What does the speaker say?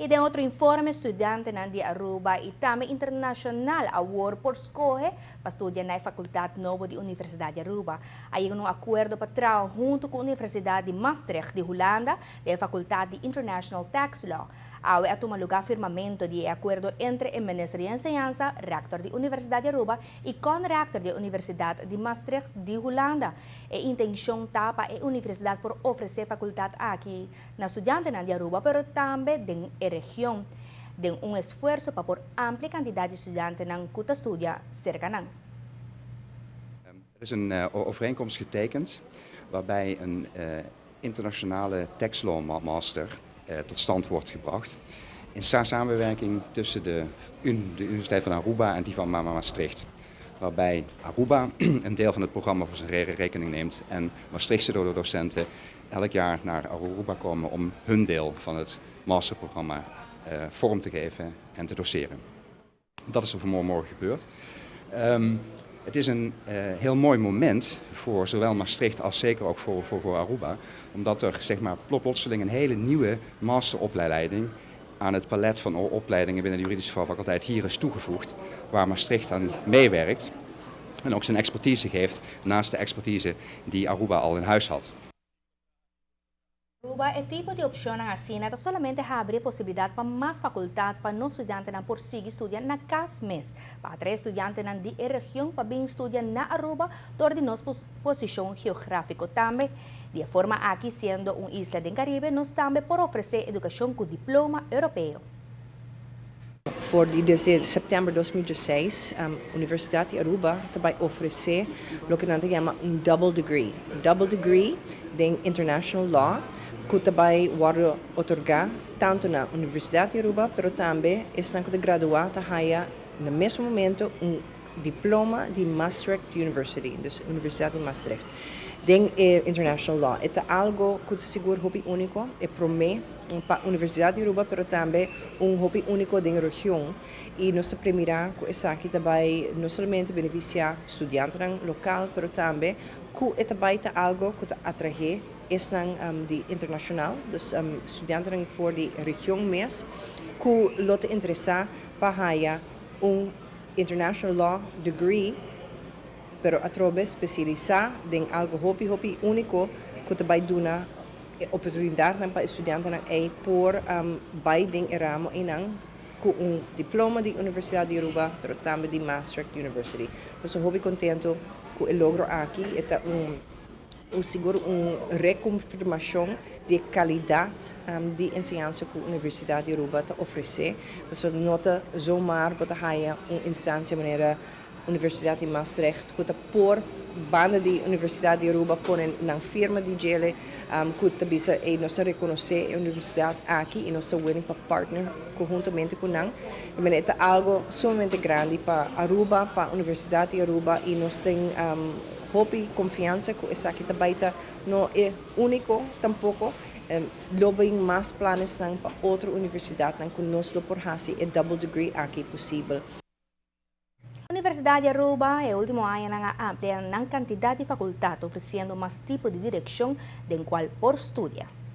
E de outro informe, estudante de Aruba e também internacional award por escolher para estudar na Faculdade Nova de Universidade de Aruba. Aí um acordo para trabalhar junto com a Universidade de Maastricht de Holanda, da Faculdade de International Tax Law. Ao tomar lugar firmamento de acordo entre o Ministério de Enseñanza, rector da Universidade de Aruba e con-rector da Universidade de Maastricht de Holanda. A intenção está para a Universidade por oferecer faculdade aqui na estudante de Aruba, mas também na região, de esforço para por ampla quantidade de estudantes que estudam cerca de. Er is een overeenkomst getekend waarbij een internationale tax law master tot stand wordt gebracht in samenwerking tussen de Universiteit van Aruba en die van Maastricht. Waarbij Aruba een deel van het programma voor zijn rekening neemt en Maastrichtse docenten elk jaar naar Aruba komen om hun deel van het masterprogramma vorm te geven en te doseren. Dat is er vanmorgen gebeurd. Het is een heel mooi moment voor zowel Maastricht als zeker ook voor Aruba, omdat er zeg maar, plotseling een hele nieuwe masteropleiding aan het palet van opleidingen binnen de juridische faculteit hier is toegevoegd, waar Maastricht aan meewerkt en ook zijn expertise geeft naast de expertise die Aruba al in huis had. Aruba é tipo de opção assim, não somente abre possibilidade para mais faculdade para não estudantes não prosseguir estudando na casa mês. Para três estudantes de região para bem estudar na Aruba, door de nossa posição geográfica também. De forma aqui, sendo uma isla do Caribe, nós também por oferecer educação com diploma europeu. Desde setembro de 2016, a Universidade de Aruba vai oferecer o que nós chamamos double degree. Double degree em International Law, que vai otorgar tanto na Universidade de Aruba, mas também estão de graduar no mesmo momento diploma de Maastricht University, da Universidade de Maastricht. Den International Law. É algo que seguro hobby único, é promete para a Universidade de Aruba, mas também hobby único da região. E nossa primeira coisa aqui vai não somente beneficiar estudantes local, mas também que vai algo que atrai de internacional, dos estudantes for de região mesmo, que lot interessa para International Law degree, pero atrobe especializar em algo hobby único que te vai dar oportunidade para estudantes por vai den ramo com diploma de Universidade de Aruba, pero também de Maastricht University. Nós hobby contento com o logro aqui é seguro reconfirmação de qualidade de ensinança que a Universidade de Aruba te oferece. Nós nota zomaar para ter uma instância maneira Universidade de Maastricht, que por banda de Universidade de Aruba põe na firma de gele, que bisa e nós reconhecer a universidade aqui e nós estamos para partner conjuntamente com nós. É algo sumamente grande para Aruba, para a Universidade de Aruba e nós temos hope confiança que essa aqui também não é único tampouco. Lobem mais planos para outra universidade que nós por fazer é double degree aqui possível. A Universidade de Aruba é o último ano a ampliar a quantidade de faculdades, oferecendo mais tipo de direção, do qual por estudia.